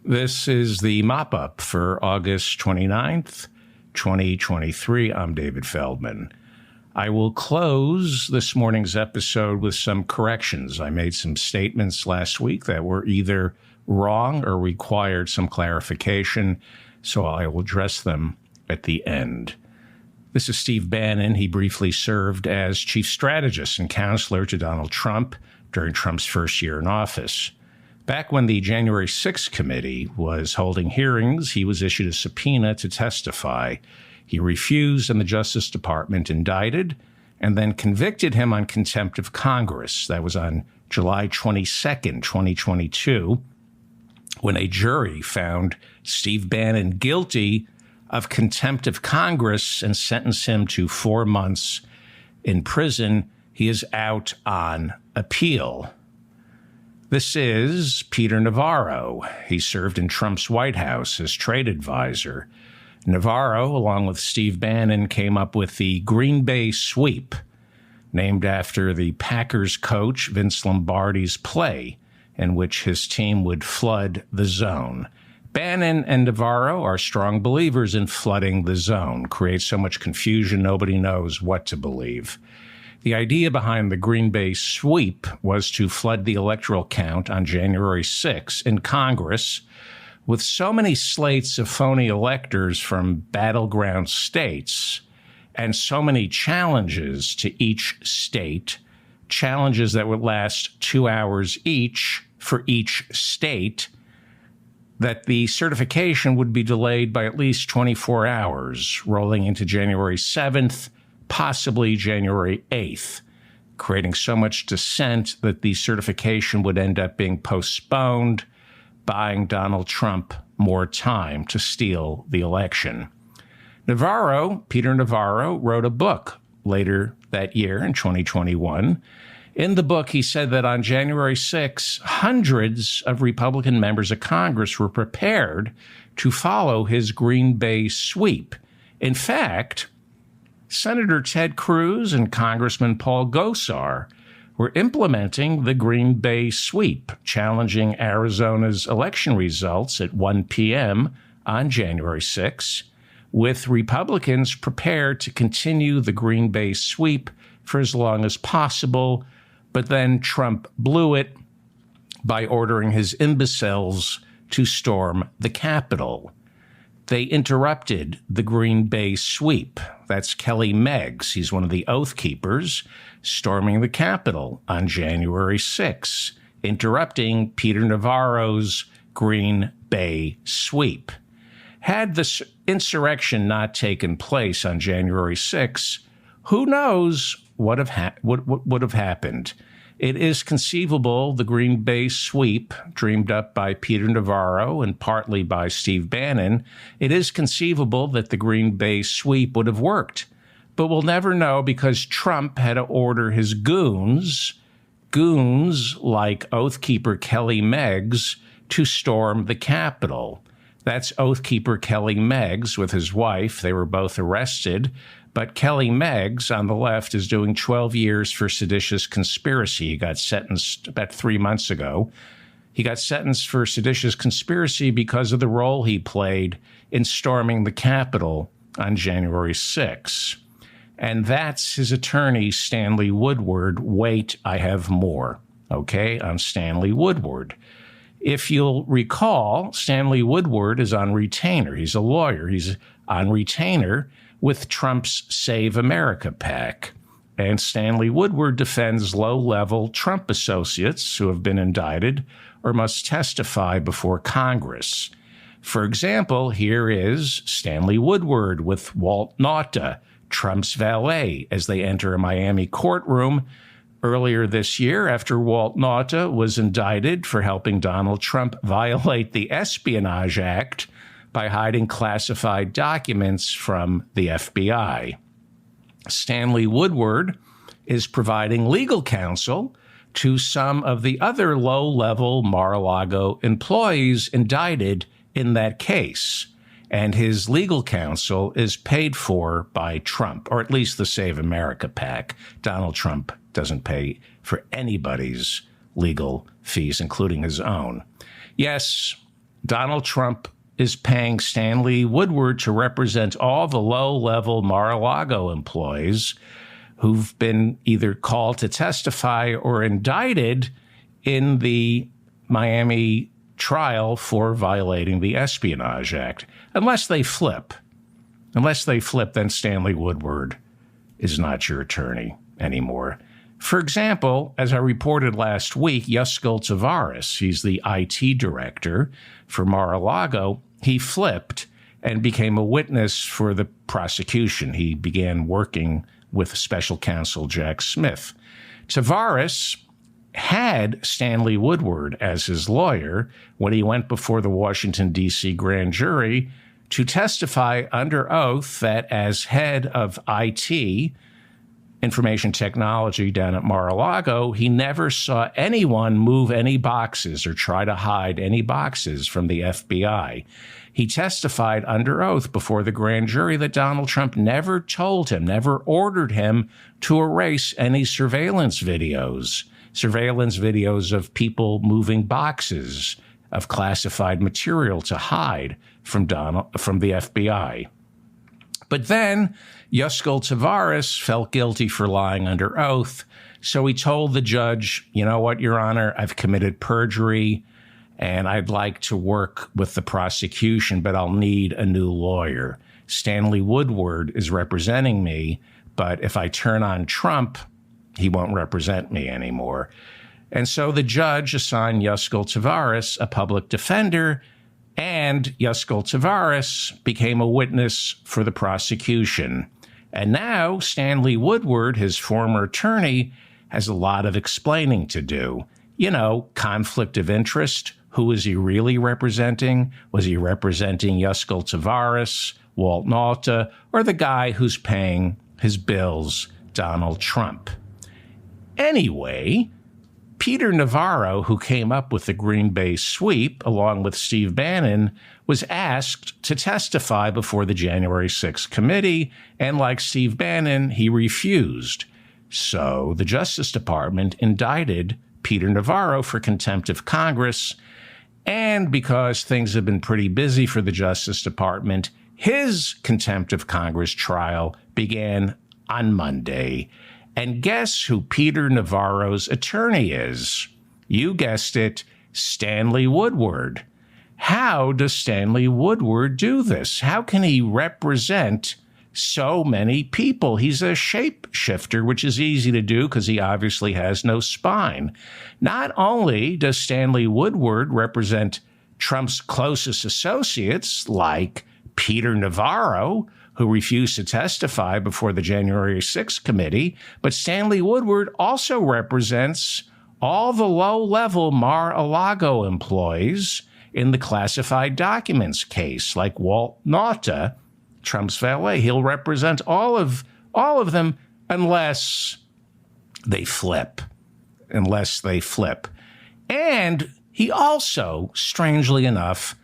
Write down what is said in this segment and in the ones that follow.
This is the mop-up for August 29th, 2023. I'm David Feldman. I will close this morning's episode with some corrections. I made some statements last week that were either wrong or required some clarification, so I will address them at the end. This is Steve Bannon. He briefly served as chief strategist and counselor to Donald Trump during Trump's first year in office. Back when the January 6th committee was holding hearings, he was issued a subpoena to testify. He refused, and the Justice Department indicted and then convicted him on contempt of Congress. That was on July 22nd, 2022, when a jury found Steve Bannon guilty of contempt of Congress and sentenced him to 4 months in prison. He is out on appeal. This is Peter Navarro. He served in Trump's White House as trade advisor. Navarro, along with Steve Bannon, came up with the Green Bay Sweep, named after the Packers coach Vince Lombardi's play, in which his team would flood the zone. Bannon and Navarro are strong believers in flooding the zone. Creates so much confusion, nobody knows what to believe. The idea behind the Green Bay Sweep was to flood the electoral count on January 6 in Congress with so many slates of phony electors from battleground states and so many challenges to each state, challenges that would last 2 hours each for each state, that the certification would be delayed by at least 24 hours, rolling into January 7th, possibly January 8th, creating so much dissent that the certification would end up being postponed, buying Donald Trump more time to steal the election. Peter Navarro, wrote a book later that year in 2021. In the book, he said that on January 6, hundreds of Republican members of Congress were prepared to follow his Green Bay Sweep. In fact, Senator Ted Cruz and Congressman Paul Gosar were implementing the Green Bay Sweep, challenging Arizona's election results at 1 p.m. on January 6, with Republicans prepared to continue the Green Bay Sweep for as long as possible, but then Trump blew it by ordering his imbeciles to storm the Capitol. They interrupted the Green Bay Sweep. That's Kelly Meggs. He's one of the Oath Keepers, storming the Capitol on January 6, interrupting Peter Navarro's Green Bay Sweep. Had the insurrection not taken place on January 6, who knows what would have happened? It is conceivable the Green Bay Sweep, dreamed up by Peter Navarro and partly by Steve Bannon, it is conceivable that the Green Bay Sweep would have worked. But we'll never know because Trump had to order his goons like Oath Keeper Kelly Meggs, to storm the Capitol. That's Oath Keeper Kelly Meggs with his wife. They were both arrested. But Kelly Meggs on the left is doing 12 years for seditious conspiracy. He got sentenced about 3 months ago. He got sentenced for seditious conspiracy because of the role he played in storming the Capitol on January 6. And that's his attorney, Stanley Woodward. Wait, I have more, okay, on Stanley Woodward. If you'll recall, Stanley Woodward is on retainer. He's a lawyer. He's on retainer with Trump's Save America PAC. And Stanley Woodward defends low-level Trump associates who have been indicted or must testify before Congress. For example, here is Stanley Woodward with Walt Nauta, Trump's valet, as they enter a Miami courtroom earlier this year after Walt Nauta was indicted for helping Donald Trump violate the Espionage Act by hiding classified documents from the FBI. Stanley Woodward is providing legal counsel to some of the other low-level Mar-a-Lago employees indicted in that case. And his legal counsel is paid for by Trump, or at least the Save America PAC. Donald Trump doesn't pay for anybody's legal fees, including his own. Yes, Donald Trump is paying Stanley Woodward to represent all the low-level Mar-a-Lago employees who've been either called to testify or indicted in the Miami trial for violating the Espionage Act. Unless they flip, then Stanley Woodward is not your attorney anymore. For example, as I reported last week, Yuscil Taveras, he's the IT director for Mar-a-Lago, he flipped and became a witness for the prosecution. He began working with special counsel Jack Smith. Taveras had Stanley Woodward as his lawyer when he went before the Washington, D.C. grand jury to testify under oath that as head of IT, information technology down at Mar-a-Lago, he never saw anyone move any boxes or try to hide any boxes from the FBI. He testified under oath before the grand jury that Donald Trump never told him, never ordered him to erase any surveillance videos of people moving boxes of classified material to hide from the FBI. But then Yuscil Taveras felt guilty for lying under oath, so he told the judge, you know what, Your Honor, I've committed perjury, and I'd like to work with the prosecution, but I'll need a new lawyer. Stanley Woodward is representing me, but if I turn on Trump, he won't represent me anymore. And so the judge assigned Yuscil Taveras a public defender, and Yuscil Taveras became a witness for the prosecution. And now Stanley Woodward, his former attorney, has a lot of explaining to do. You know, conflict of interest. Who is he really representing? Was he representing Yuscil Taveras, Walt Nauta, or the guy who's paying his bills, Donald Trump? Anyway, Peter Navarro, who came up with the Green Bay sweep, along with Steve Bannon, was asked to testify before the January 6th committee, and like Steve Bannon, he refused. So the Justice Department indicted Peter Navarro for contempt of Congress, and because things have been pretty busy for the Justice Department, his contempt of Congress trial began on Monday. And guess who Peter Navarro's attorney is? You guessed it, Stanley Woodward. How does Stanley Woodward do this? How can he represent so many people? He's a shapeshifter, which is easy to do because he obviously has no spine. Not only does Stanley Woodward represent Trump's closest associates, like Peter Navarro, who refused to testify before the January 6th committee, but Stanley Woodward also represents all the low-level Mar-a-Lago employees in the classified documents case, like Walt Nauta, Trump's valet. He'll represent all of them unless they flip. And he also, strangely enough,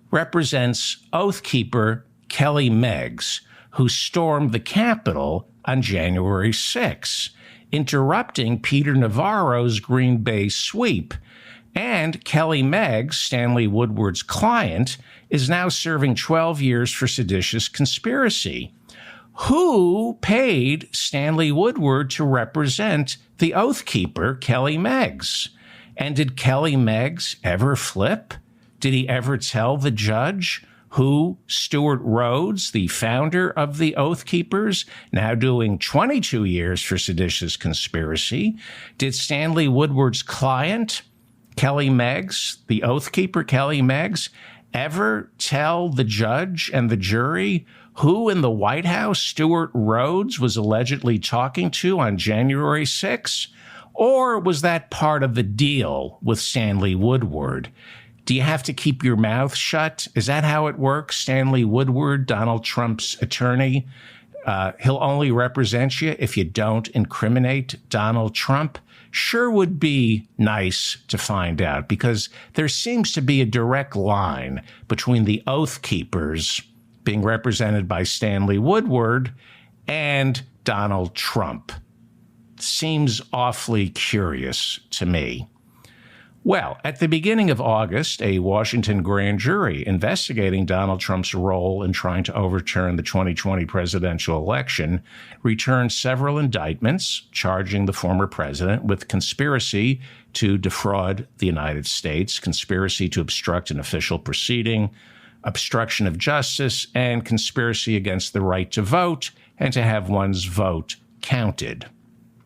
represents Oath Keeper Kelly Meggs, who stormed the Capitol on January 6, interrupting Peter Navarro's Green Bay sweep. And Kelly Meggs, Stanley Woodward's client, is now serving 12 years for seditious conspiracy. Who paid Stanley Woodward to represent the Oath Keeper, Kelly Meggs? And did Kelly Meggs ever flip? Did he ever tell the judge who Stewart Rhodes, the founder of the Oath Keepers, now doing 22 years for seditious conspiracy, did Stanley Woodward's client, Kelly Meggs, the Oath Keeper Kelly Meggs, ever tell the judge and the jury who in the White House Stewart Rhodes was allegedly talking to on January 6? Or was that part of the deal with Stanley Woodward? Do you have to keep your mouth shut? Is that how it works? Stanley Woodward, Donald Trump's attorney, he'll only represent you if you don't incriminate Donald Trump. Sure would be nice to find out, because there seems to be a direct line between the Oath Keepers being represented by Stanley Woodward and Donald Trump. Seems awfully curious to me. Well, at the beginning of August, a Washington grand jury investigating Donald Trump's role in trying to overturn the 2020 presidential election returned several indictments charging the former president with conspiracy to defraud the United States, conspiracy to obstruct an official proceeding, obstruction of justice, and conspiracy against the right to vote and to have one's vote counted.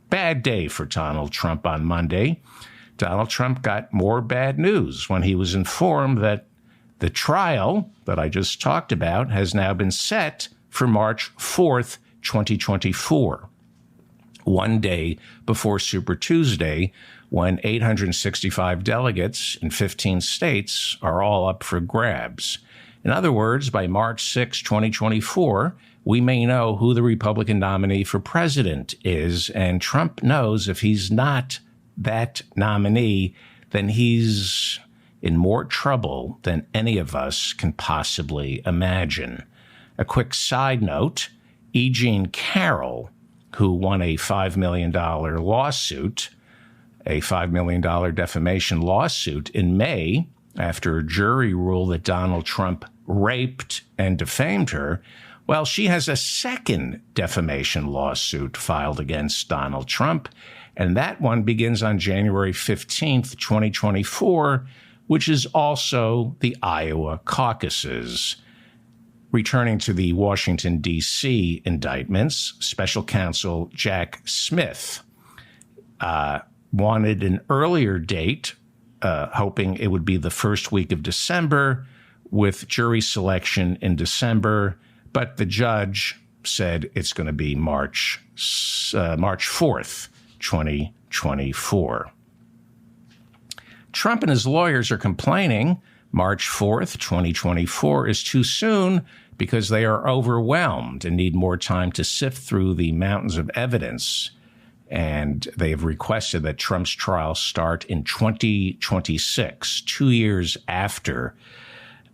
Bad day for Donald Trump on Monday. Donald Trump got more bad news when he was informed that the trial that I just talked about has now been set for March 4th, 2024, one day before Super Tuesday, when 865 delegates in 15 states are all up for grabs. In other words, by March 6, 2024, we may know who the Republican nominee for president is, and Trump knows if he's not that nominee, then he's in more trouble than any of us can possibly imagine. A quick side note, E. Jean Carroll, who won a $5 million lawsuit, a $5 million defamation lawsuit in May after a jury ruled that Donald Trump raped and defamed her, well, she has a second defamation lawsuit filed against Donald Trump, and that one begins on January 15th, 2024, which is also the Iowa caucuses. Returning to the Washington, D.C. indictments, special counsel Jack Smith wanted an earlier date, hoping it would be the first week of December, with jury selection in December, but the judge said it's going to be March 4th, 2024. Trump and his lawyers are complaining March 4th, 2024 is too soon because they are overwhelmed and need more time to sift through the mountains of evidence. And they have requested that Trump's trial start in 2026, 2 years after.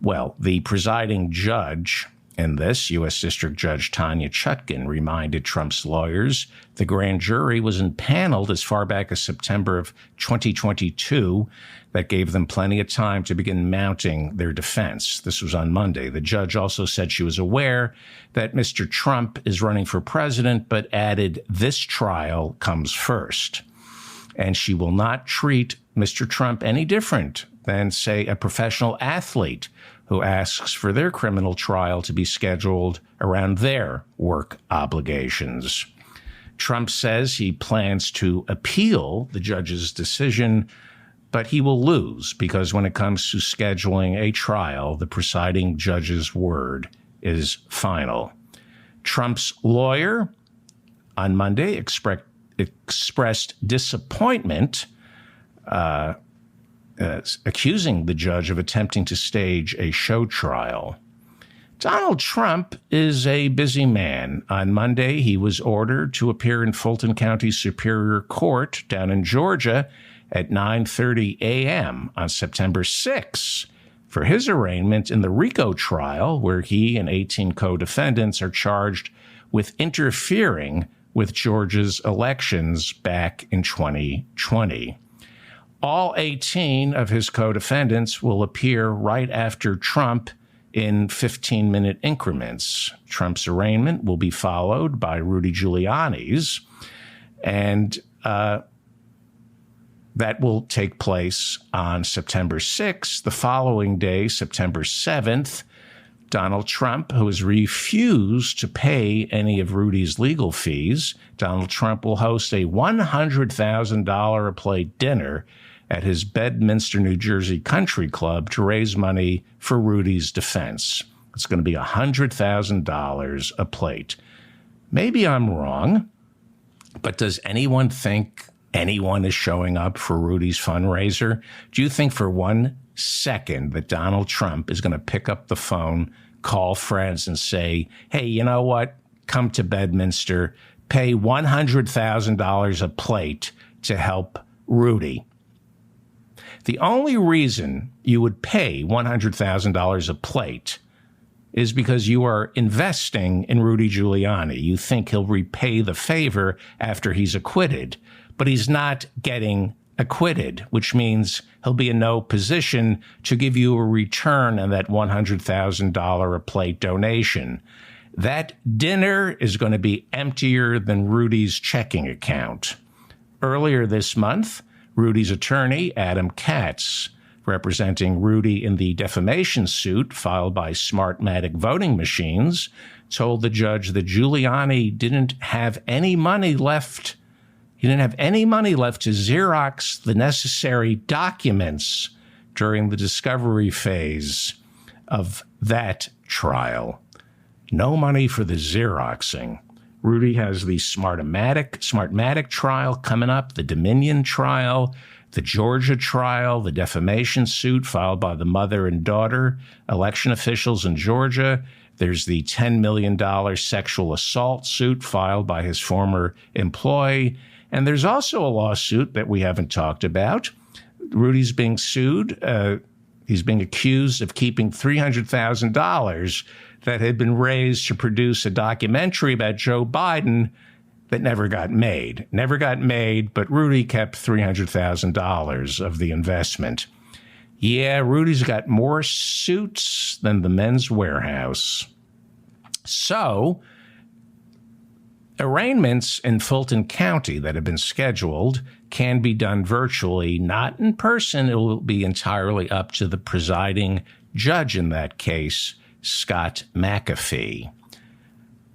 Well, the presiding judge in this, U.S. District Judge Tanya Chutkan, reminded Trump's lawyers the grand jury was impaneled as far back as September of 2022. That gave them plenty of time to begin mounting their defense. This was on Monday. The judge also said she was aware that Mr. Trump is running for president, but added this trial comes first. And she will not treat Mr. Trump any different than, say, a professional athlete who asks for their criminal trial to be scheduled around their work obligations. Trump says he plans to appeal the judge's decision, but he will lose because when it comes to scheduling a trial, the presiding judge's word is final. Trump's lawyer on Monday expressed disappointment, accusing the judge of attempting to stage a show trial. Donald Trump is a busy man. On Monday, he was ordered to appear in Fulton County Superior Court down in Georgia at 9:30 a.m. on September 6 for his arraignment in the RICO trial, where he and 18 co-defendants are charged with interfering with Georgia's elections back in 2020. All 18 of his co-defendants will appear right after Trump in 15-minute increments. Trump's arraignment will be followed by Rudy Giuliani's, and that will take place on September 6th. The following day, September 7th, Donald Trump, who has refused to pay any of Rudy's legal fees, Donald Trump will host a $100,000 a plate dinner at his Bedminster, New Jersey country club to raise money for Rudy's defense. It's going to be $100,000 a plate. Maybe I'm wrong, but does anyone think anyone is showing up for Rudy's fundraiser? Do you think for 1 second that Donald Trump is going to pick up the phone, call friends and say, hey, you know what? Come to Bedminster, pay $100,000 a plate to help Rudy. The only reason you would pay $100,000 a plate is because you are investing in Rudy Giuliani. You think he'll repay the favor after he's acquitted, but he's not getting acquitted, which means he'll be in no position to give you a return on that $100,000 a plate donation. That dinner is going to be emptier than Rudy's checking account. Earlier this month, Rudy's attorney, Adam Katz, representing Rudy in the defamation suit filed by Smartmatic voting machines, told the judge that Giuliani didn't have any money left. He didn't have any money left to Xerox the necessary documents during the discovery phase of that trial. No money for the Xeroxing. Rudy has the Smartmatic trial coming up, the Dominion trial, the Georgia trial, the defamation suit filed by the mother and daughter election officials in Georgia. There's the $10 million sexual assault suit filed by his former employee. And there's also a lawsuit that we haven't talked about. Rudy's being sued. He's being accused of keeping $300,000 that had been raised to produce a documentary about Joe Biden that never got made. Never got made, but Rudy kept $300,000 of the investment. Yeah, Rudy's got more suits than the Men's Warehouse. So, arraignments in Fulton County that have been scheduled can be done virtually, not in person. It will be entirely up to the presiding judge in that case, Scott McAfee.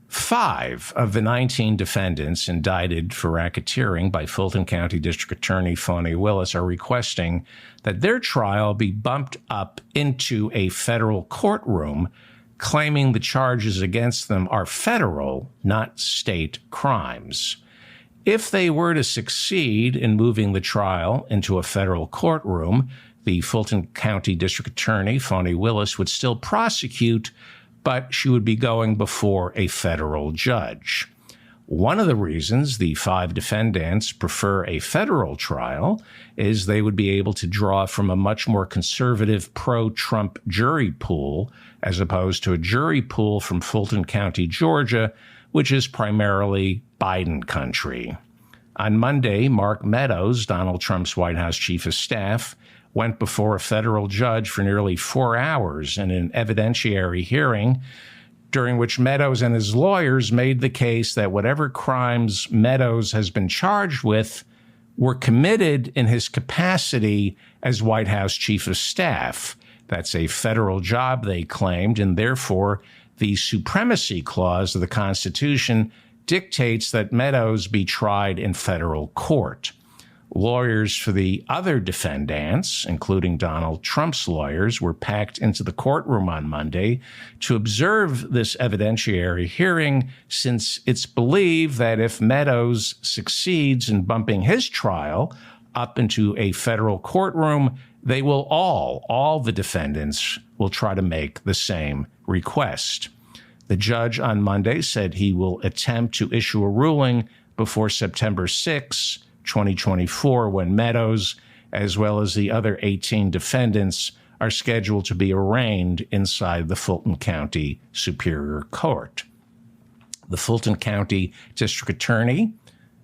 5 of the 19 defendants indicted for racketeering by Fulton County District Attorney Fani Willis are requesting that their trial be bumped up into a federal courtroom, claiming the charges against them are federal, not state crimes. If they were to succeed in moving the trial into a federal courtroom, the Fulton County District Attorney, Fani Willis, would still prosecute, but she would be going before a federal judge. One of the reasons the 5 defendants prefer a federal trial is they would be able to draw from a much more conservative pro-Trump jury pool as opposed to a jury pool from Fulton County, Georgia, which is primarily Biden country. On Monday, Mark Meadows, Donald Trump's White House chief of staff, went before a federal judge for nearly 4 hours in an evidentiary hearing during which Meadows and his lawyers made the case that whatever crimes Meadows has been charged with were committed in his capacity as White House chief of staff. That's a federal job, they claimed, and therefore the supremacy clause of the Constitution dictates that Meadows be tried in federal court. Lawyers for the other defendants, including Donald Trump's lawyers, were packed into the courtroom on Monday to observe this evidentiary hearing, since it's believed that if Meadows succeeds in bumping his trial up into a federal courtroom, they will all the defendants will try to make the same request. The judge on Monday said he will attempt to issue a ruling before September 6, 2024, when Meadows, as well as the other 18 defendants, are scheduled to be arraigned inside the Fulton County Superior Court. The Fulton County District Attorney,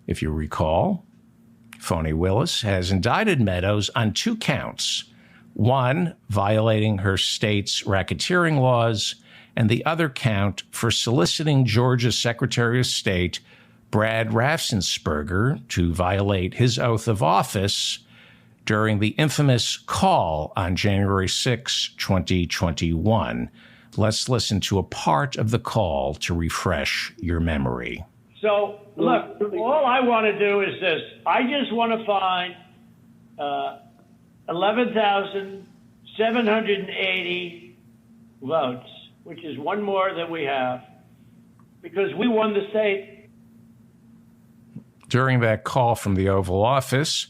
if you recall, Fani Willis, has indicted Meadows on 2 counts. One, violating her state's racketeering laws, and the other count for soliciting Georgia's Secretary of State, Brad Raffensperger, to violate his oath of office during the infamous call on January 6, 2021. Let's listen to a part of the call to refresh your memory. So, look, all I want to do is this. I just want to find 11,780 votes, which is one more than we have, because we won the state. During that call from the Oval Office,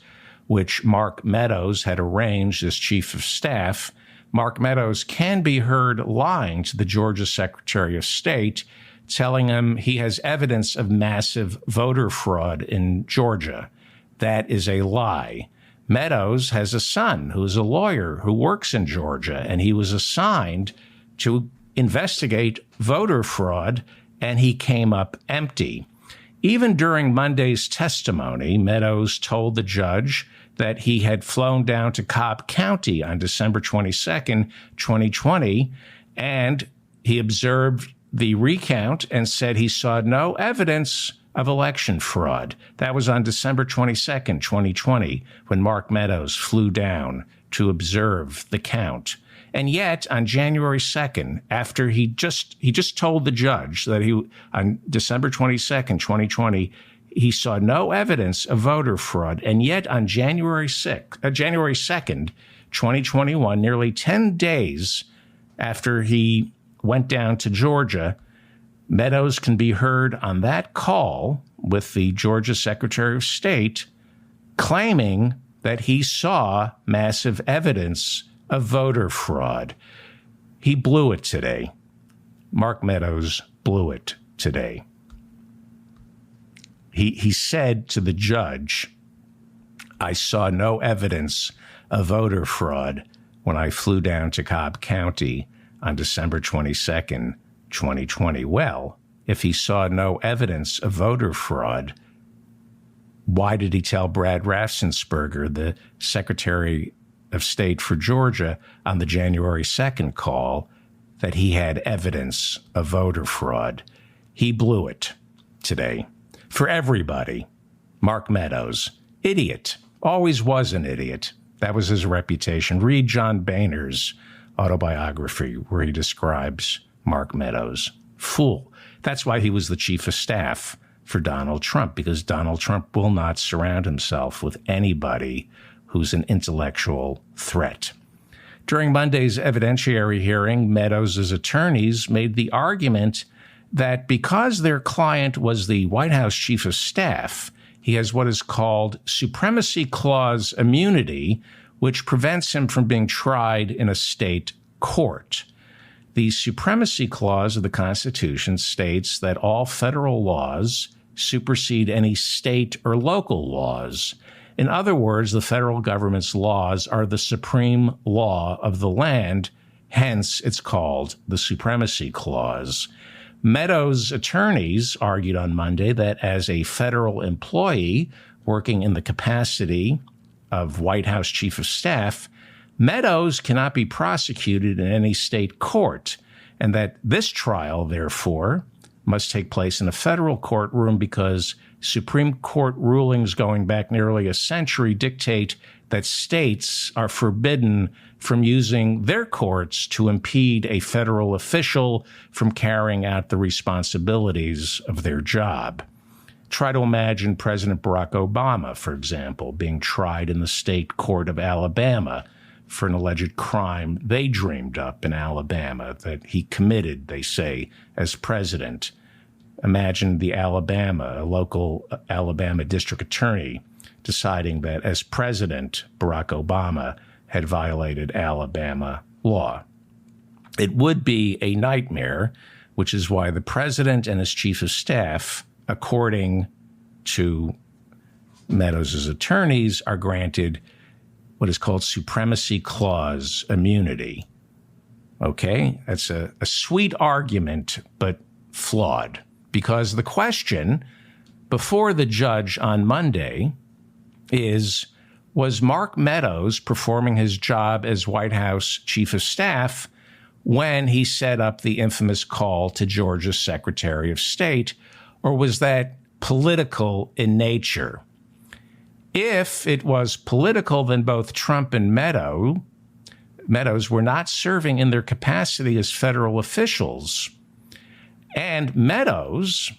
which Mark Meadows had arranged as chief of staff, Mark Meadows can be heard lying to the Georgia Secretary of State, telling him he has evidence of massive voter fraud in Georgia. That is a lie. Meadows has a son who is a lawyer who works in Georgia, and he was assigned to investigate voter fraud, and he came up empty. Even during Monday's testimony, Meadows told the judge that he had flown down to Cobb County on December 22nd, 2020, and he observed the recount and said he saw no evidence of election fraud. That was on December 22nd, 2020, when Mark Meadows flew down to observe the count. And yet, on January 2nd, after he just told the judge that on December 22nd, 2020, he saw no evidence of voter fraud. And yet, on January 2nd, 2021, nearly 10 days after he went down to Georgia, Meadows can be heard on that call with the Georgia Secretary of State claiming that he saw massive evidence of voter fraud. He blew it today. Mark Meadows blew it today. He said to the judge, "I saw no evidence of voter fraud when I flew down to Cobb County on December 22nd, 2020. Well, if he saw no evidence of voter fraud, why did he tell Brad Raffensperger, the Secretary of State for Georgia, on the January 2nd call that he had evidence of voter fraud? He blew it today. For everybody, Mark Meadows, idiot, always was an idiot. That was his reputation. Read John Boehner's autobiography where he describes Mark Meadows. Fool. That's why he was the chief of staff for Donald Trump, because Donald Trump will not surround himself with anybody who's an intellectual threat. During Monday's evidentiary hearing, Meadows' attorneys made the argument that because their client was the White House chief of staff, he has what is called Supremacy Clause immunity, which prevents him from being tried in a state court. The Supremacy Clause of the Constitution states that all federal laws supersede any state or local laws. In other words, the federal government's laws are the supreme law of the land, hence it's called the Supremacy Clause. Meadows' attorneys argued on Monday that as a federal employee working in the capacity of White House chief of staff, Meadows cannot be prosecuted in any state court, and that this trial, therefore, must take place in a federal courtroom because Supreme Court rulings going back nearly a century dictate that states are forbidden from using their courts to impede a federal official from carrying out the responsibilities of their job. Try to imagine President Barack Obama, for example, being tried in the state court of Alabama for an alleged crime they dreamed up in Alabama that he committed, they say, as president. Imagine a local Alabama district attorney deciding that as president, Barack Obama had violated Alabama law. It would be a nightmare, which is why the president and his chief of staff, according to Meadows' attorneys, are granted what is called Supremacy Clause immunity. Okay, that's a sweet argument, but flawed, because the question before the judge on Monday is, was Mark Meadows performing his job as White House chief of staff when he set up the infamous call to Georgia's Secretary of State, or was that political in nature? If it was political, then both Trump and Meadows were not serving in their capacity as federal officials. And Meadows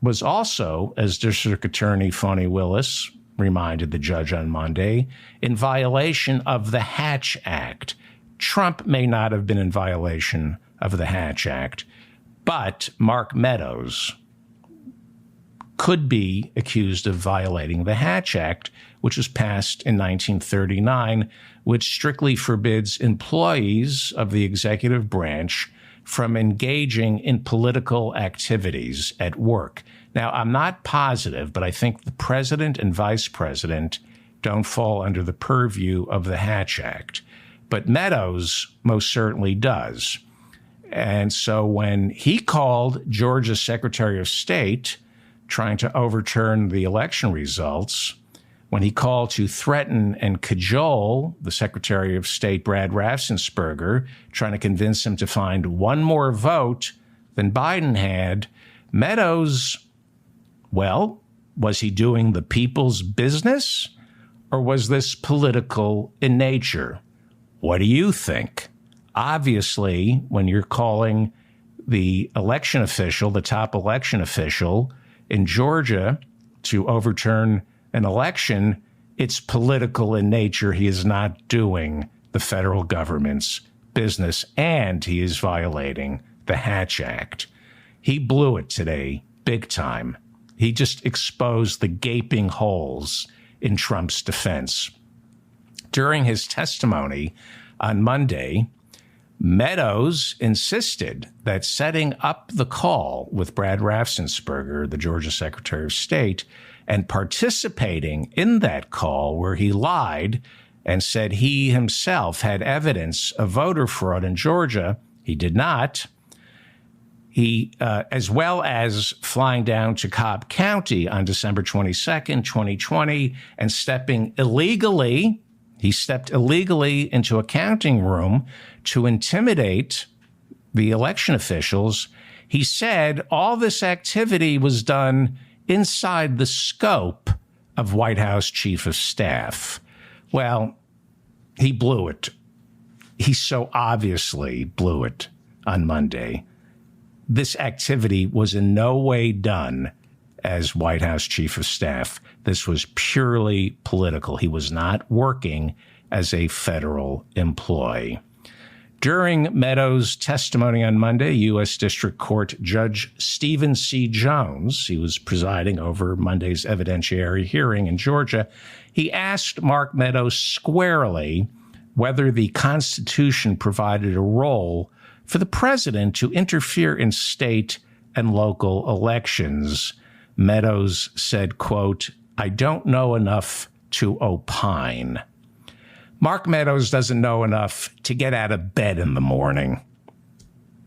was also, as District Attorney Fani Willis reminded the judge on Monday, in violation of the Hatch Act. Trump may not have been in violation of the Hatch Act, but Mark Meadows could be accused of violating the Hatch Act, which was passed in 1939, which strictly forbids employees of the executive branch from engaging in political activities at work. Now, I'm not positive, but I think the president and vice president don't fall under the purview of the Hatch Act. But Meadows most certainly does. And so when he called Georgia's Secretary of State trying to overturn the election results, when he called to threaten and cajole the Secretary of State, Brad Raffensperger, trying to convince him to find one more vote than Biden had. Meadows, well, was he doing the people's business, or was this political in nature? What do you think? Obviously, when you're calling the election official, the top election official in Georgia, to overturn an election, it's political in nature. He is not doing the federal government's business, and he is violating the Hatch Act. He blew it today, big time. He just exposed the gaping holes in Trump's defense. During his testimony on Monday, Meadows insisted that setting up the call with Brad Raffensperger, the Georgia Secretary of State, and participating in that call where he lied and said he himself had evidence of voter fraud in Georgia. He did not. He, as well as flying down to Cobb County on December 22nd, 2020, and stepping illegally, he stepped illegally into a counting room to intimidate the election officials. He said all this activity was done inside the scope of White House Chief of Staff. Well, he blew it. He so obviously blew it on Monday. This activity was in no way done as White House Chief of Staff. This was purely political. He was not working as a federal employee. During Meadows' testimony on Monday, U.S. District Court Judge Stephen C. Jones, he was presiding over Monday's evidentiary hearing in Georgia, he asked Mark Meadows squarely whether the Constitution provided a role for the president to interfere in state and local elections. Meadows said, quote, "I don't know enough to opine." Mark Meadows doesn't know enough to get out of bed in the morning.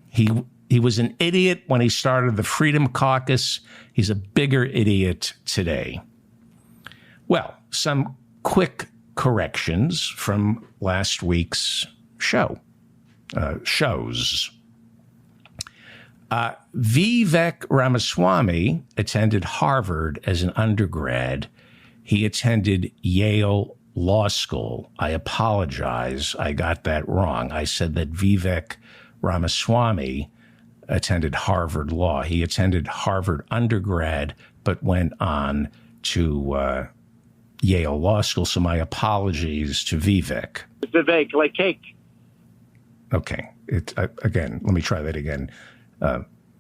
He was an idiot when he started the Freedom Caucus. He's a bigger idiot today. Well, some quick corrections from last week's shows. Vivek Ramaswamy attended Harvard as an undergrad. He attended Yale Law School. I apologize. I got that wrong. I said that Vivek Ramaswamy attended Harvard Law. He attended Harvard undergrad, but went on to Yale Law School. So my apologies to Vivek. Vivek, like cake. Okay. Again, let me try that again,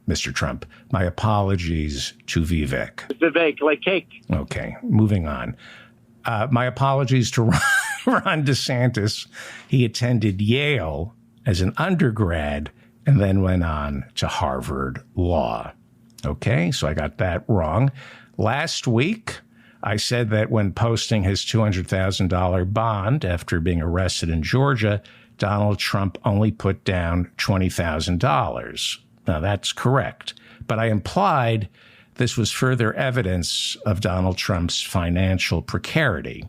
Mr. Trump. My apologies to Vivek. Vivek, like cake. Okay. Moving on. My apologies to Ron DeSantis. He attended Yale as an undergrad and then went on to Harvard Law. Okay, so I got that wrong. Last week, I said that when posting his $200,000 bond after being arrested in Georgia, Donald Trump only put down $20,000. Now, that's correct. But I implied this was further evidence of Donald Trump's financial precarity.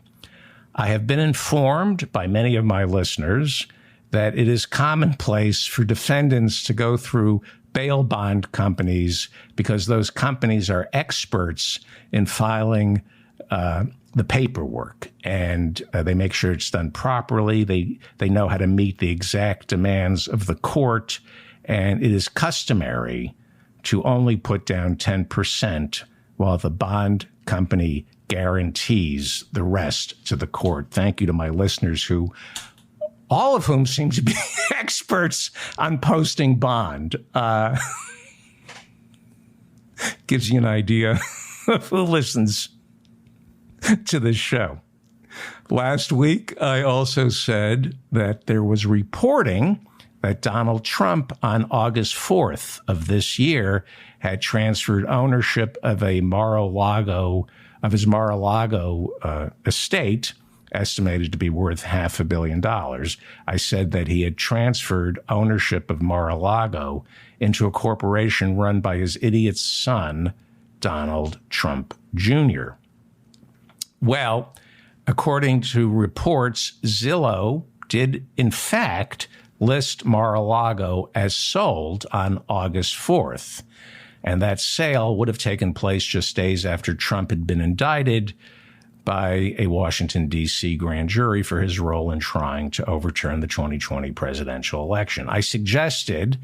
I have been informed by many of my listeners that it is commonplace for defendants to go through bail bond companies because those companies are experts in filing the paperwork, and they make sure it's done properly. They know how to meet the exact demands of the court, and it is customary to only put down 10% while the bond company guarantees the rest to the court. Thank you to my listeners who, all of whom seem to be experts on posting bond. Gives you an idea of who listens to this show. Last week, I also said that there was reporting that Donald Trump on August 4th of this year had transferred ownership of his Mar-a-Lago estate, estimated to be worth $500 million. I said that he had transferred ownership of Mar-a-Lago into a corporation run by his idiot son, Donald Trump Jr. Well, according to reports, Zillow did, in fact, list Mar-a-Lago as sold on August 4th. And that sale would have taken place just days after Trump had been indicted by a Washington, D.C. grand jury for his role in trying to overturn the 2020 presidential election. I suggested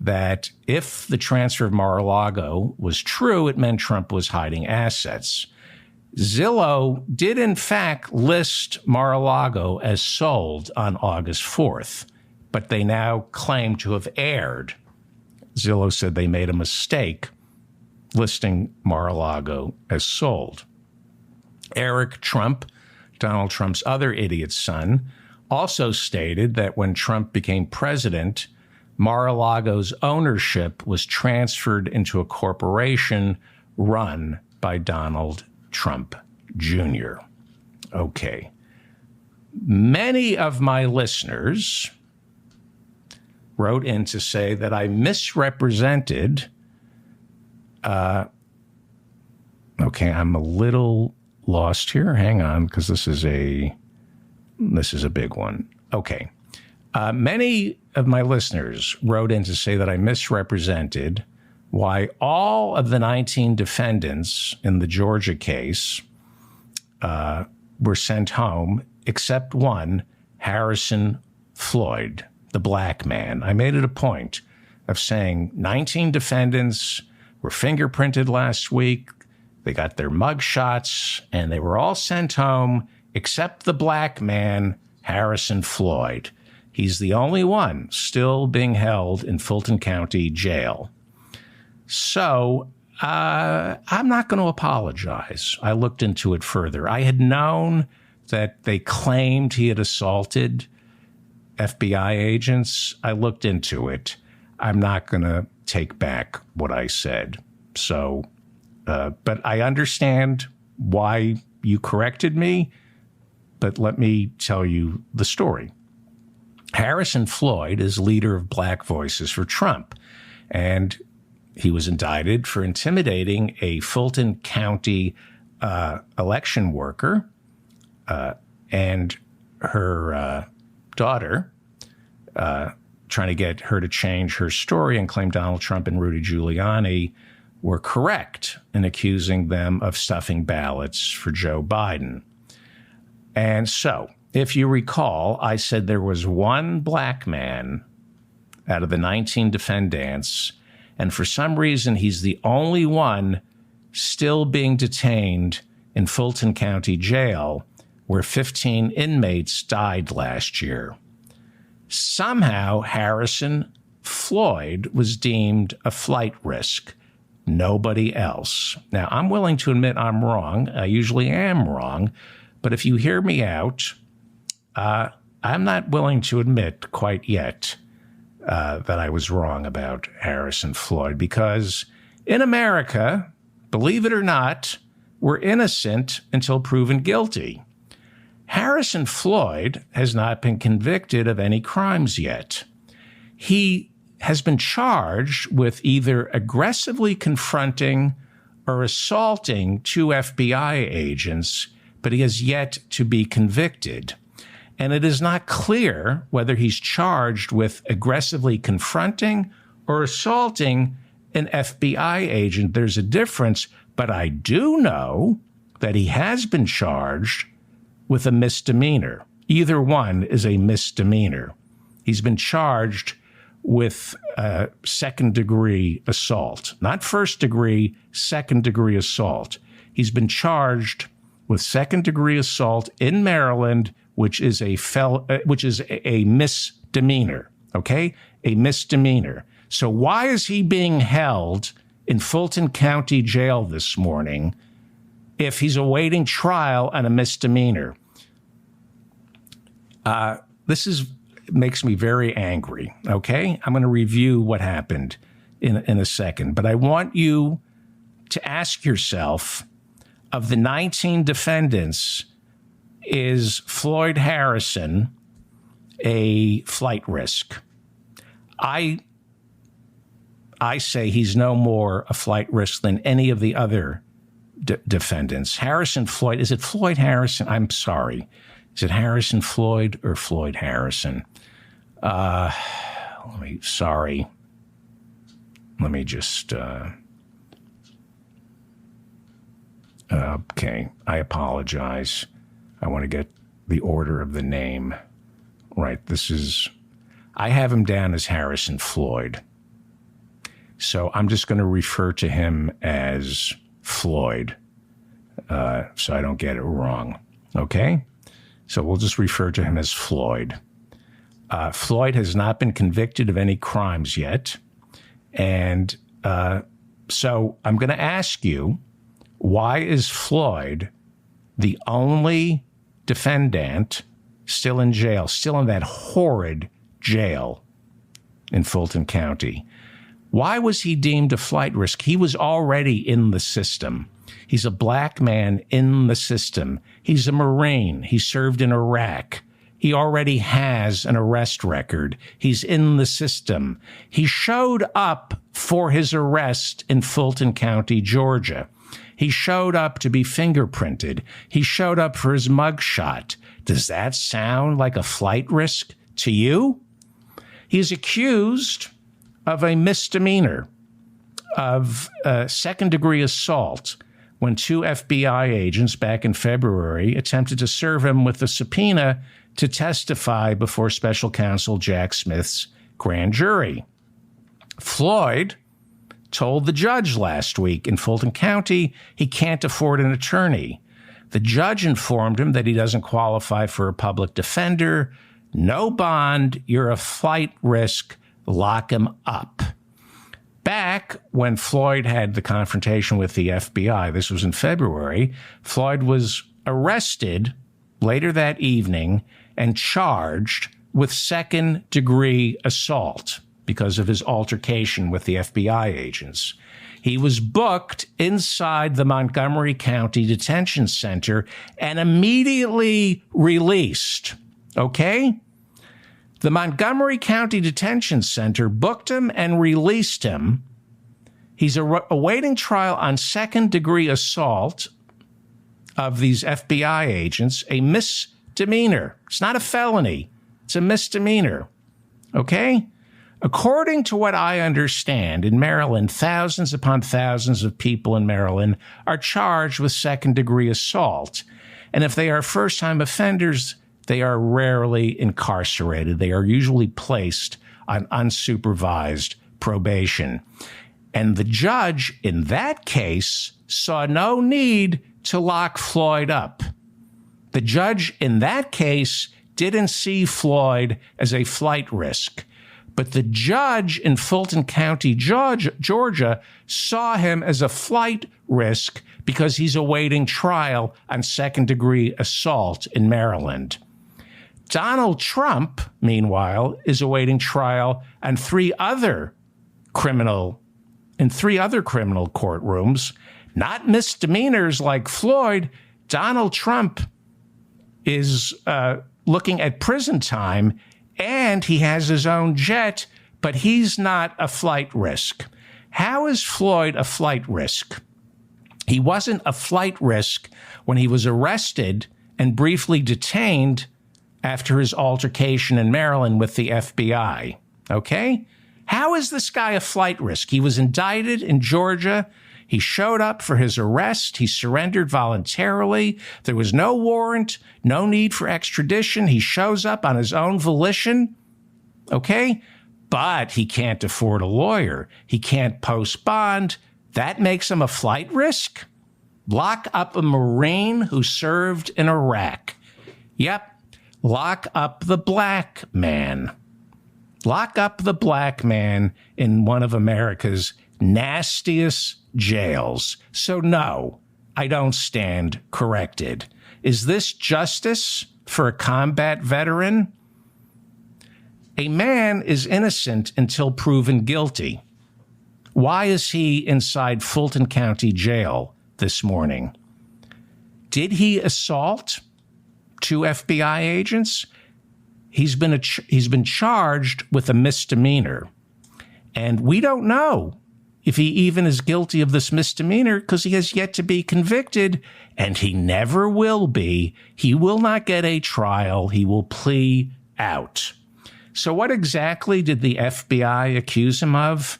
that if the transfer of Mar-a-Lago was true, it meant Trump was hiding assets. Zillow did, in fact, list Mar-a-Lago as sold on August 4th, but they now claim to have erred. Zillow said they made a mistake listing Mar-a-Lago as sold. Eric Trump, Donald Trump's other idiot son, also stated that when Trump became president, Mar-a-Lago's ownership was transferred into a corporation run by Donald Trump Jr. Okay. Many of my listeners wrote in to say that I misrepresented. Okay, I'm a little lost here. Hang on, because this is a big one. Okay. Many of my listeners wrote in to say that I misrepresented why all of the 19 defendants in the Georgia case were sent home, except one, Harrison Floyd, the black man. I made it a point of saying 19 defendants were fingerprinted last week. They got their mug shots, and they were all sent home, except the black man, Harrison Floyd. He's the only one still being held in Fulton County Jail. So I'm not going to apologize. I looked into it further. I had known that they claimed he had assaulted FBI agents. I looked into it. I'm not going to take back what I said. So, but I understand why you corrected me, but let me tell you the story. Harrison Floyd is leader of Black Voices for Trump, and he was indicted for intimidating a Fulton County election worker and her daughter, trying to get her to change her story and claim Donald Trump and Rudy Giuliani were correct in accusing them of stuffing ballots for Joe Biden. And so, if you recall, I said there was one black man out of the 19 defendants, and for some reason, he's the only one still being detained in Fulton County Jail, where 15 inmates died last year. Somehow, Harrison Floyd was deemed a flight risk. Nobody else. Now, I'm willing to admit I'm wrong. I usually am wrong. But if you hear me out, I'm not willing to admit quite yet that I was wrong about Harrison Floyd, because in America, believe it or not, we're innocent until proven guilty. Harrison Floyd has not been convicted of any crimes yet. He has been charged with either aggressively confronting or assaulting 2 FBI agents, but he has yet to be convicted. And it is not clear whether he's charged with aggressively confronting or assaulting an FBI agent. There's a difference, but I do know that he has been charged with a misdemeanor. Either one is a misdemeanor. He's been charged with second-degree assault, not first-degree, second-degree assault. He's been charged with second-degree assault in Maryland, which is a misdemeanor. Okay, a misdemeanor. So why is he being held in Fulton County Jail this morning if he's awaiting trial on a misdemeanor? This makes me very angry, okay? I'm going to review what happened in a second, but I want you to ask yourself, of the 19 defendants, is Floyd Harrison a flight risk? I say he's no more a flight risk than any of the other defendants. Harrison Floyd. Is it Floyd Harrison? I'm sorry. Is it Harrison Floyd or Floyd Harrison? Let me just... okay, I apologize. I want to get the order of the name right. I have him down as Harrison Floyd. So I'm just going to refer to him as Floyd, so I don't get it wrong. Okay? So we'll just refer to him as Floyd. Floyd has not been convicted of any crimes yet. And so I'm going to ask you, why is Floyd the only defendant still in jail, still in that horrid jail in Fulton County? Why was he deemed a flight risk? He was already in the system. He's a black man in the system. He's a Marine. He served in Iraq. He already has an arrest record. He's in the system. He showed up for his arrest in Fulton County, Georgia. He showed up to be fingerprinted. He showed up for his mugshot. Does that sound like a flight risk to you? He's accused of a misdemeanor of second-degree assault when two FBI agents back in February attempted to serve him with a subpoena to testify before special counsel Jack Smith's grand jury. Floyd told the judge last week in Fulton County he can't afford an attorney. The judge informed him that he doesn't qualify for a public defender. No bond, you're a flight risk, lock him up. Back when Floyd had the confrontation with the FBI, this was in February, Floyd was arrested later that evening and charged with second-degree assault because of his altercation with the FBI agents. He was booked inside the Montgomery County Detention Center and immediately released, okay? The Montgomery County Detention Center booked him and released him. He's awaiting trial on second-degree assault of these FBI agents, a misdemeanor. It's not a felony. It's a misdemeanor, okay? According to what I understand, in Maryland, thousands upon thousands of people in Maryland are charged with second-degree assault. And if they are first-time offenders, they are rarely incarcerated. They are usually placed on unsupervised probation. And the judge in that case saw no need to lock Floyd up. The judge in that case didn't see Floyd as a flight risk. But the judge in Fulton County, Georgia, saw him as a flight risk because he's awaiting trial on second-degree assault in Maryland. Donald Trump, meanwhile, is awaiting trial on three other criminal courtrooms, not misdemeanors like Floyd. Donald Trump is looking at prison time, and he has his own jet, but he's not a flight risk. How is Floyd a flight risk? He wasn't a flight risk when he was arrested and briefly detained after his altercation in Maryland with the FBI, okay? How is this guy a flight risk? He was indicted in Georgia. He showed up for his arrest. He surrendered voluntarily. There was no warrant, no need for extradition. He shows up on his own volition, okay? But he can't afford a lawyer. He can't post bond. That makes him a flight risk? Lock up a Marine who served in Iraq. Yep. Lock up the black man. Lock up the black man in one of America's nastiest jails. So no, I don't stand corrected. Is this justice for a combat veteran? A man is innocent until proven guilty. Why is he inside Fulton County Jail this morning? Did he assault two FBI agents? He's been charged with a misdemeanor. And we don't know if he even is guilty of this misdemeanor because he has yet to be convicted, and he never will be. He will not get a trial. He will plea out. So what exactly did the FBI accuse him of?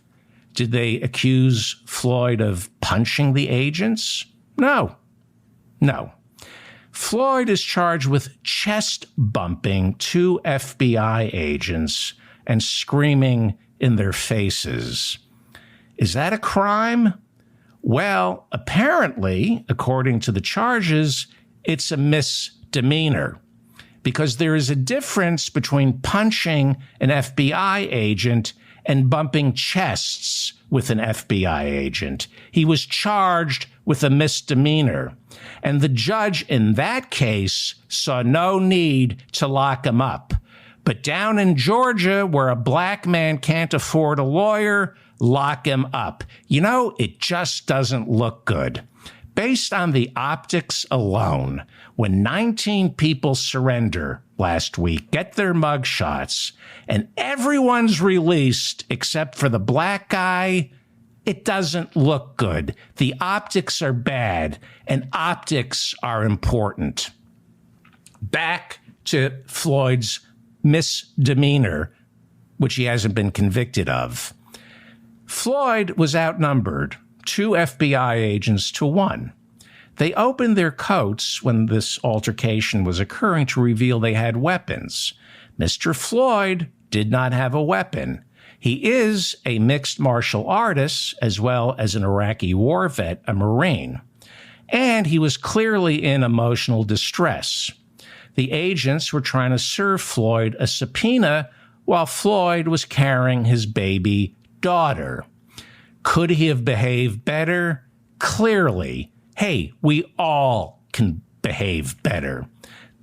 Did they accuse Floyd of punching the agents? No. Floyd is charged with chest bumping two FBI agents and screaming in their faces. Is that a crime? Well, apparently, according to the charges, it's a misdemeanor, because there is a difference between punching an FBI agent and bumping chests with an FBI agent. He was charged with a misdemeanor, and the judge in that case saw no need to lock him up. But down in Georgia, where a black man can't afford a lawyer, lock him up. You know, it just doesn't look good. Based on the optics alone, when 19 people surrender last week, get their mugshots, and everyone's released except for the black guy, it doesn't look good. The optics are bad, and optics are important. Back to Floyd's misdemeanor, which he hasn't been convicted of. Floyd was outnumbered, 2 FBI agents to 1. They opened their coats when this altercation was occurring to reveal they had weapons. Mr. Floyd did not have a weapon. He is a mixed martial artist, as well as an Iraqi war vet, a Marine. And he was clearly in emotional distress. The agents were trying to serve Floyd a subpoena while Floyd was carrying his baby daughter. Could he have behaved better? Clearly. Hey, we all can behave better.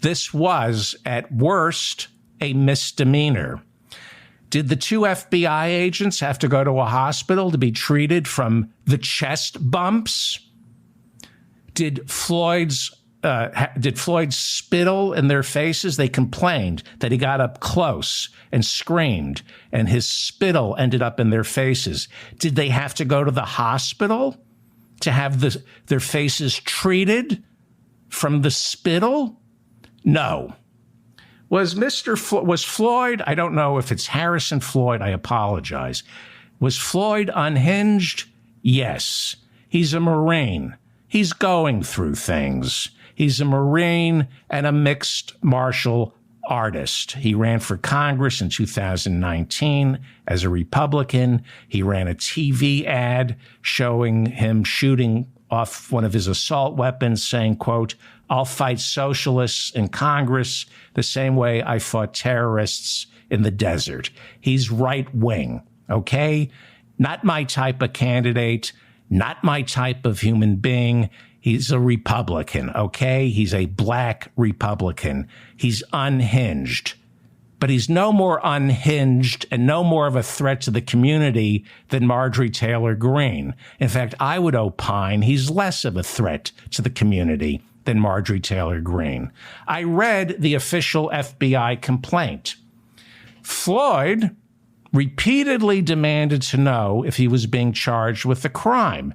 This was, at worst, a misdemeanor. Did the 2 FBI agents have to go to a hospital to be treated from the chest bumps? Did Floyd spittle in their faces? They complained that he got up close and screamed, and his spittle ended up in their faces. Did they have to go to the hospital to have their faces treated from the spittle? No. Was Floyd, I don't know if it's Harrison Floyd, I apologize. Was Floyd unhinged? Yes. He's a Marine. He's going through things. He's a Marine and a mixed martial artist. He ran for Congress in 2019 as a Republican. He ran a TV ad showing him shooting off one of his assault weapons, saying, quote, "I'll fight socialists in Congress the same way I fought terrorists in the desert." He's right wing, okay? Not my type of candidate, not my type of human being. He's a Republican, okay? He's a black Republican. He's unhinged. But he's no more unhinged and no more of a threat to the community than Marjorie Taylor Greene. In fact, I would opine he's less of a threat to the community than Marjorie Taylor Greene. I read the official FBI complaint. Floyd repeatedly demanded to know if he was being charged with a crime.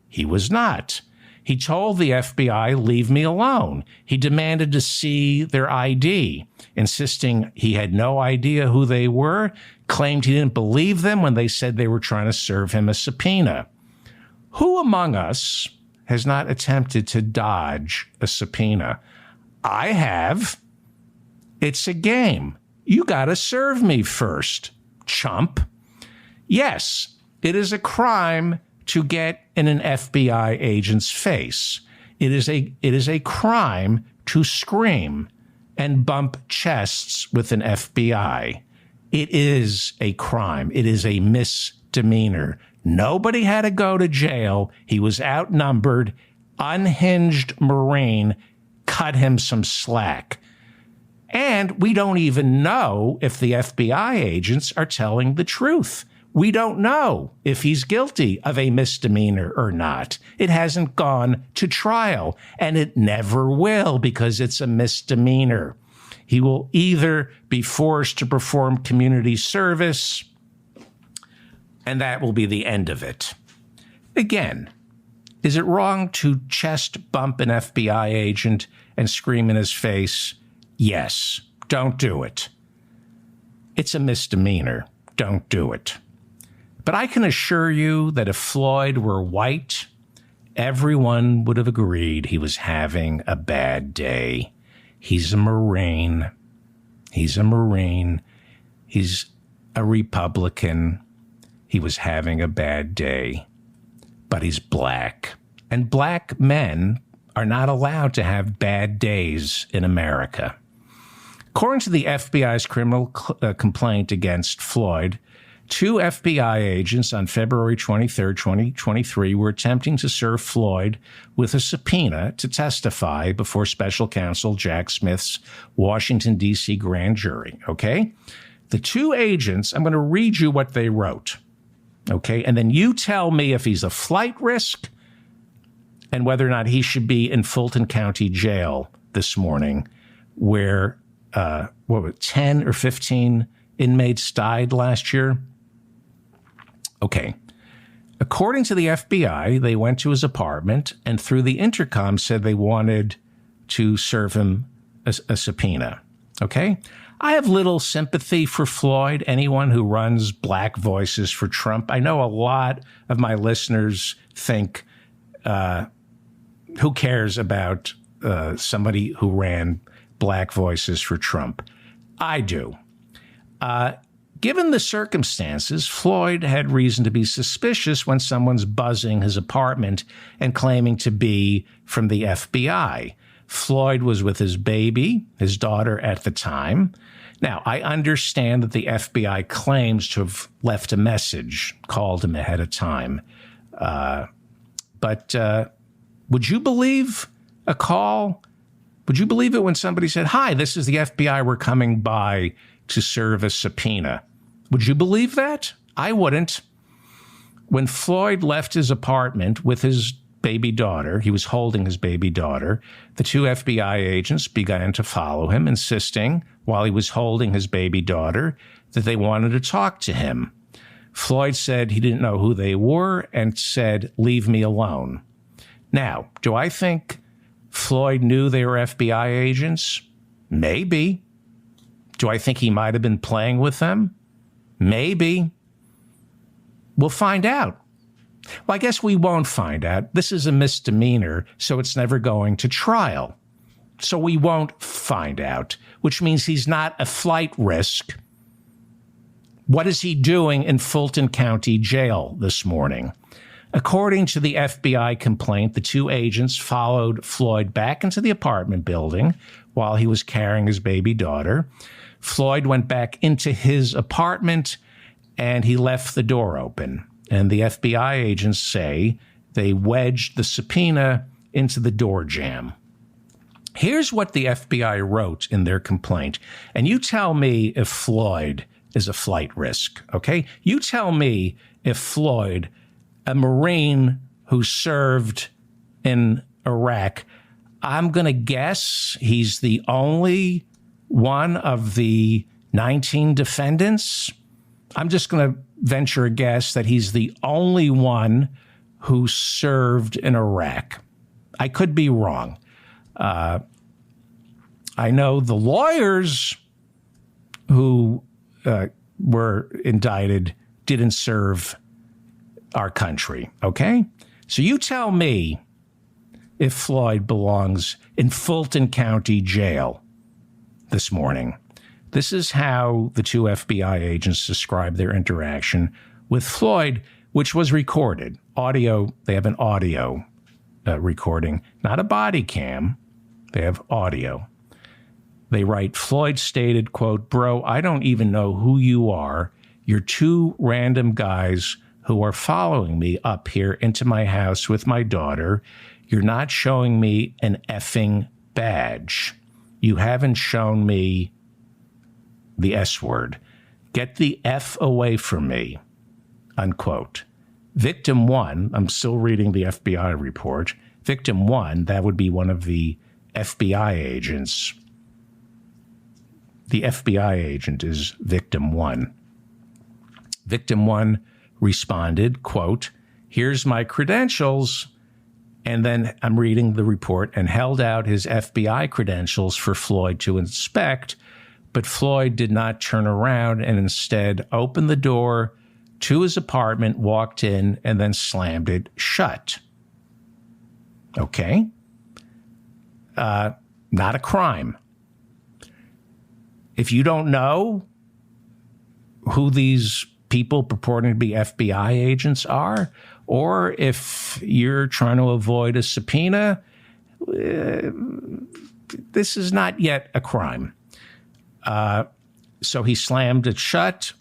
He was not. He told the FBI, "Leave me alone." He demanded to see their ID, insisting he had no idea who they were, claimed he didn't believe them when they said they were trying to serve him a subpoena. Who among us has not attempted to dodge a subpoena? I have. It's a game. You got to serve me first, chump. Yes, it is a crime to get in an FBI agent's face. It is a crime to scream and bump chests with an FBI. It is a crime. It is a misdemeanor. Nobody had to go to jail. He was outnumbered. Unhinged Marine cut him some slack. And we don't even know if the FBI agents are telling the truth. We don't know if he's guilty of a misdemeanor or not. It hasn't gone to trial, and it never will because it's a misdemeanor. He will either be forced to perform community service, and that will be the end of it. Again, is it wrong to chest bump an FBI agent and scream in his face? Yes. Don't do it. It's a misdemeanor. Don't do it. But I can assure you that if Floyd were white, everyone would have agreed he was having a bad day. He's a Marine. He's a Marine. He's a Republican. He was having a bad day. But he's black. And black men are not allowed to have bad days in America. According to the FBI's criminal complaint against Floyd, 2 FBI agents on February 23, 2023, were attempting to serve Floyd with a subpoena to testify before special counsel Jack Smith's Washington, D.C. grand jury, okay? The 2 agents, I'm going to read you what they wrote, okay? And then you tell me if he's a flight risk and whether or not he should be in Fulton County Jail this morning, where 10 or 15 inmates died last year. Okay. According to the FBI, they went to his apartment and through the intercom said they wanted to serve him a subpoena. Okay. I have little sympathy for Floyd, anyone who runs Black Voices for Trump. I know a lot of my listeners think, who cares about somebody who ran Black Voices for Trump? I do. Given the circumstances, Floyd had reason to be suspicious when someone's buzzing his apartment and claiming to be from the FBI. Floyd was with his baby, his daughter at the time. Now, I understand that the FBI claims to have left a message, called him ahead of time. But would you believe a call? Would you believe it when somebody said, "Hi, this is the FBI. We're coming by to serve a subpoena"? Would you believe that? I wouldn't. When Floyd left his apartment with his baby daughter, he was holding his baby daughter, the 2 FBI agents began to follow him, insisting, while he was holding his baby daughter, that they wanted to talk to him. Floyd said he didn't know who they were and said, "Leave me alone." Now, do I think Floyd knew they were FBI agents? Maybe. Do I think he might have been playing with them? Maybe. We'll find out. Well, I guess we won't find out. This is a misdemeanor, so it's never going to trial. So we won't find out, which means he's not a flight risk. What is he doing in Fulton County Jail this morning? According to the FBI complaint, the 2 agents followed Floyd back into the apartment building while he was carrying his baby daughter. Floyd went back into his apartment and he left the door open. And the FBI agents say they wedged the subpoena into the door jamb. Here's what the FBI wrote in their complaint. And you tell me if Floyd is a flight risk, okay? You tell me if Floyd, a Marine who served in Iraq, I'm going to guess he's the only one of the 19 defendants. I'm just going to venture a guess that he's the only one who served in Iraq. I could be wrong. I know the lawyers who were indicted didn't serve our country, okay? So you tell me if Floyd belongs in Fulton County Jail this morning. This is how the 2 FBI agents described their interaction with Floyd, which was recorded. Audio, they have an audio recording, not a body cam. They have audio. They write, Floyd stated, quote, "Bro, I don't even know who you are. You're 2 random guys who are following me up here into my house with my daughter. You're not showing me an effing badge. You haven't shown me the S word. Get the F away from me," unquote. Victim 1, I'm still reading the FBI report. Victim 1, that would be one of the FBI agents. The FBI agent is victim 1. Victim 1 responded, quote, here's my credentials. And then I'm reading the report, and held out his FBI credentials for Floyd to inspect. But Floyd did not turn around and instead opened the door to his apartment, walked in, and then slammed it shut. Okay. Not a crime. If you don't know who these people purporting to be FBI agents are, or if you're trying to avoid a subpoena, this is not yet a crime. So he slammed it shut,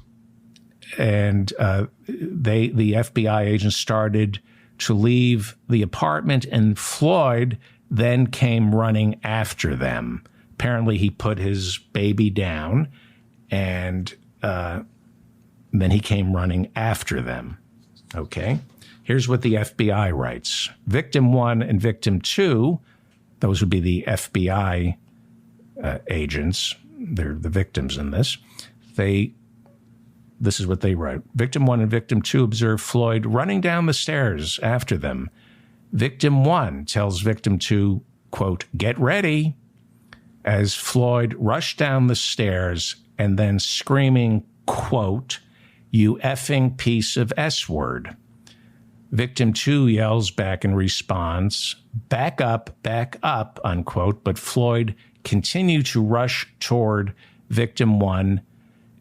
and the FBI agents started to leave the apartment, and Floyd then came running after them. Apparently, he put his baby down, and then he came running after them. Okay? Here's what the FBI writes. Victim 1 and Victim 2, those would be the FBI agents. They're the victims in this. This is what they wrote. Victim 1 and Victim 2 observed Floyd running down the stairs after them. Victim 1 tells Victim 2, quote, "Get ready," as Floyd rushed down the stairs and then screaming, quote, "You effing piece of S-word." Victim 2 yells back in response, back up, unquote, but Floyd continued to rush toward Victim 1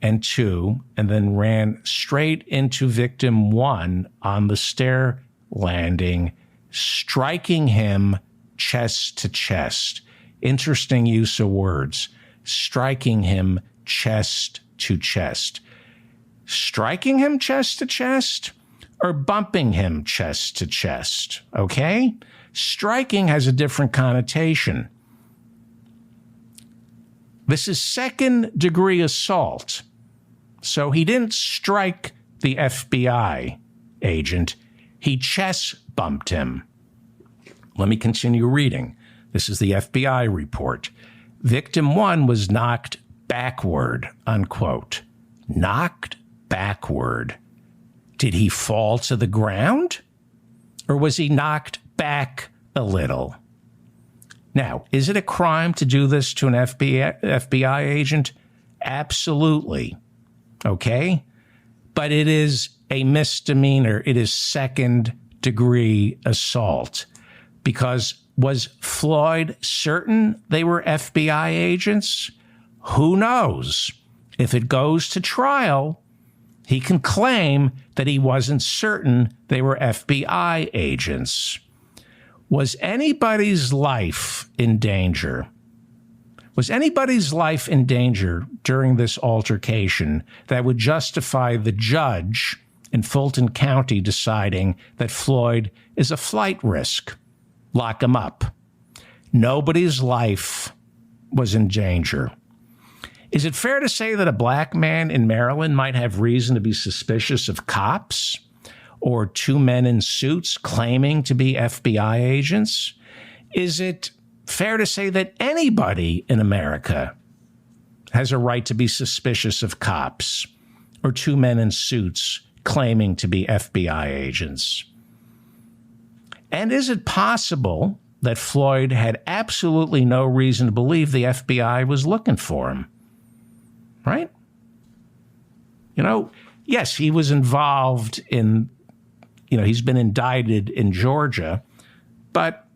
and 2, and then ran straight into Victim 1 on the stair landing, striking him chest to chest. Interesting use of words. Striking him chest to chest. Striking him chest to chest or bumping him chest to chest, okay? Striking has a different connotation. This is second-degree assault. So he didn't strike the FBI agent. He chest bumped him. Let me continue reading. This is the FBI report. Victim 1 was knocked backward, unquote. Knocked backward. Did he fall to the ground? Or was he knocked back a little? Now, is it a crime to do this to an FBI agent? Absolutely. Okay? But it is a misdemeanor. It is second-degree assault. Because was Floyd certain they were FBI agents? Who knows? If it goes to trial, he can claim that he wasn't certain they were FBI agents. Was anybody's life in danger? Was anybody's life in danger during this altercation that would justify the judge in Fulton County deciding that Floyd is a flight risk? Lock him up. Nobody's life was in danger. Is it fair to say that a black man in Maryland might have reason to be suspicious of cops or two men in suits claiming to be FBI agents? Is it fair to say that anybody in America has a right to be suspicious of cops or two men in suits claiming to be FBI agents? And is it possible that Floyd had absolutely no reason to believe the FBI was looking for him? Right? You know, yes, he was involved in, he's been indicted in Georgia, but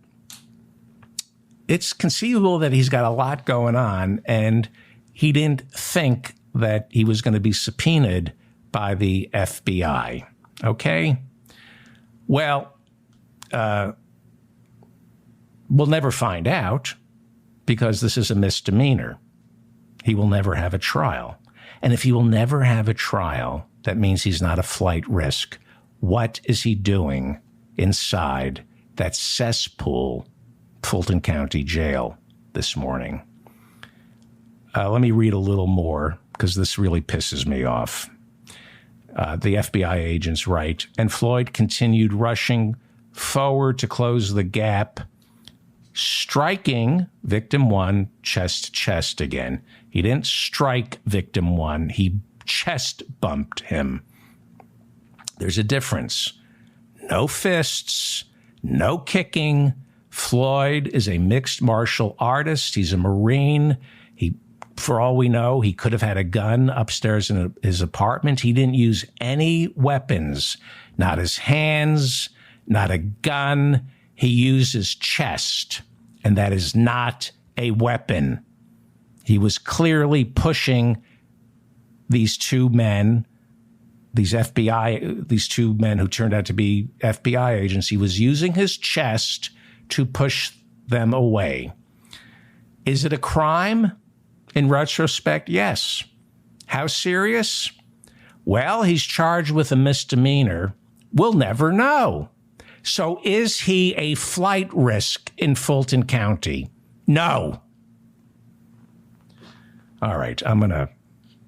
it's conceivable that he's got a lot going on, and he didn't think that he was going to be subpoenaed by the FBI. Okay? Well, we'll never find out because this is a misdemeanor. He will never have a trial. And if he will never have a trial, that means he's not a flight risk. What is he doing inside that cesspool, Fulton County Jail, this morning? Let me read a little more because this really pisses me off. The FBI agents write, and Floyd continued rushing forward to close the gap, striking Victim 1 chest to chest again. He didn't strike Victim 1. He chest bumped him. There's a difference. No fists, no kicking. Floyd is a mixed martial artist. He's a Marine. For all we know, he could have had a gun upstairs in his apartment. He didn't use any weapons, not his hands, not a gun. He used his chest, and that is not a weapon. He was clearly pushing these two men, these two men who turned out to be FBI agents. He was using his chest to push them away. Is it a crime? In retrospect, yes. How serious? Well, he's charged with a misdemeanor. We'll never know. So is he a flight risk in Fulton County? No. All right, I'm going to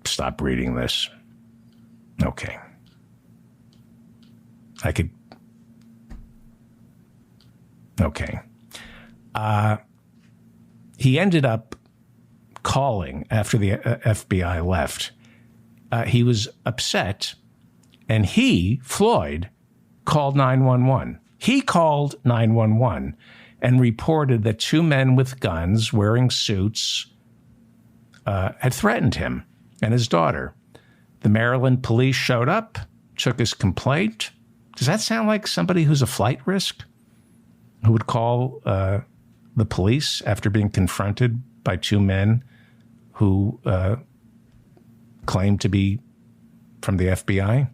stop reading this. Okay. Okay. He ended up calling after the FBI left. He was upset, and Floyd, called 911. He called 911 and reported that two men with guns wearing suits had threatened him and his daughter. The Maryland police showed up, took his complaint. Does that sound like somebody who's a flight risk who would call the police after being confronted by two men who claimed to be from the FBI?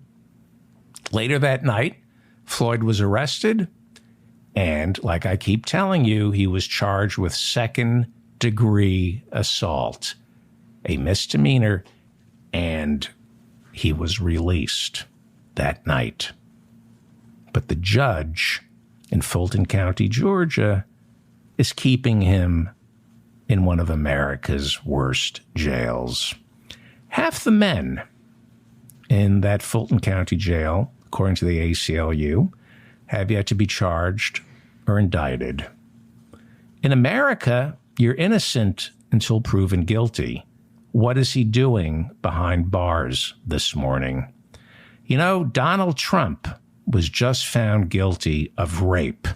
Later that night, Floyd was arrested, and like I keep telling you, he was charged with second-degree assault, a misdemeanor, and he was released that night. But the judge in Fulton County, Georgia, is keeping him in one of America's worst jails. Half the men in that Fulton County jail, according to the ACLU, have yet to be charged or indicted. In America, you're innocent until proven guilty. What is he doing behind bars this morning? You know, Donald Trump was just found guilty of rape.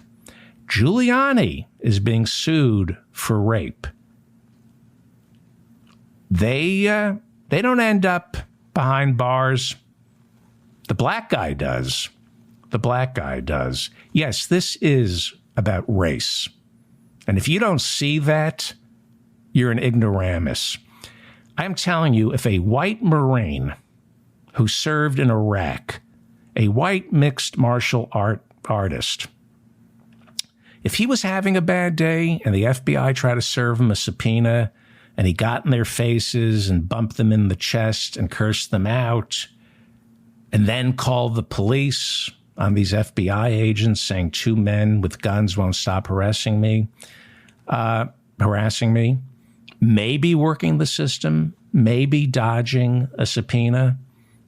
Giuliani is being sued for rape. They don't end up behind bars. The black guy does. The black guy does. Yes, this is about race. And if you don't see that, you're an ignoramus. I'm telling you, if a white Marine who served in Iraq, a white mixed martial artist, if he was having a bad day and the FBI tried to serve him a subpoena and he got in their faces and bumped them in the chest and cursed them out and then called the police on these FBI agents saying two men with guns won't stop harassing me, maybe working the system, maybe dodging a subpoena,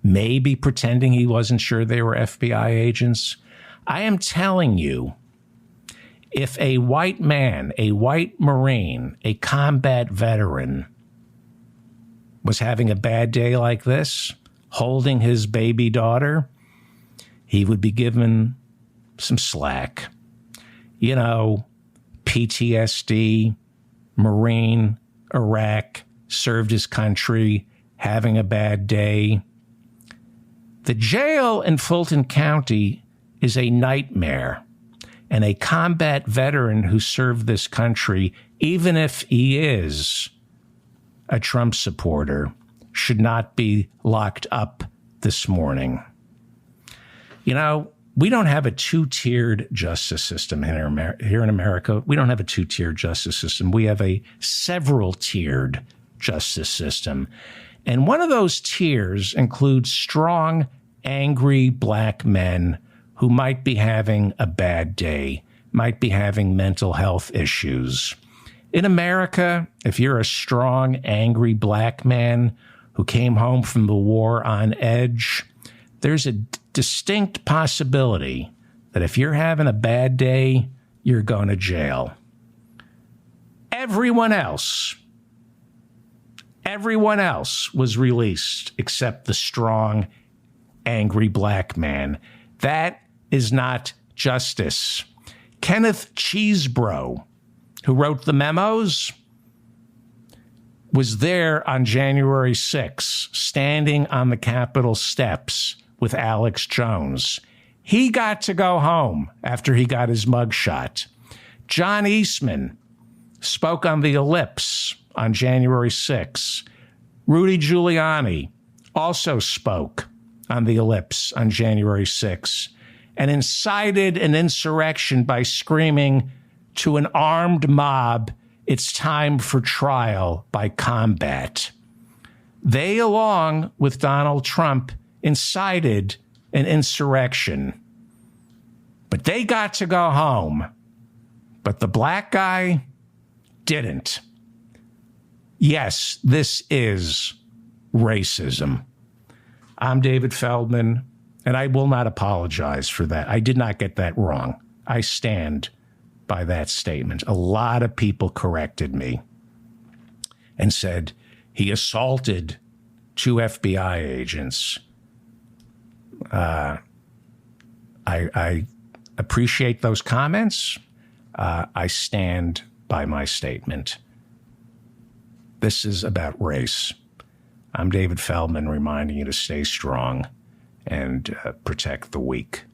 maybe pretending he wasn't sure they were FBI agents. I am telling you, if a white man, a white Marine, a combat veteran was having a bad day like this, holding his baby daughter, he would be given some slack. You know, PTSD, Marine, Iraq, served his country, having a bad day. The jail in Fulton County is a nightmare. And a combat veteran who served this country, even if he is a Trump supporter, should not be locked up this morning. You know, we don't have a two-tiered justice system here in America. We don't have a two-tiered justice system. We have a several-tiered justice system. And one of those tiers includes strong, angry black men who might be having a bad day, might be having mental health issues. In America, if you're a strong, angry black man who came home from the war on edge, there's a distinct possibility that if you're having a bad day, you're going to jail. Everyone else was released except the strong, angry black man. That is not justice. Kenneth Chesebro, who wrote the memos, was there on January 6, standing on the Capitol steps with Alex Jones. He got to go home after he got his mugshot. John Eastman spoke on the Ellipse on January 6. Rudy Giuliani also spoke on the Ellipse on January 6 and incited an insurrection by screaming to an armed mob, "It's time for trial by combat." They, along with Donald Trump, incited an insurrection. But they got to go home. But the black guy didn't. Yes, this is racism. I'm David Feldman, and I will not apologize for that. I did not get that wrong. I stand by that statement. A lot of people corrected me and said he assaulted 2 FBI agents. I appreciate those comments. I stand by my statement. This is about race. I'm David Feldman, reminding you to stay strong and protect the weak.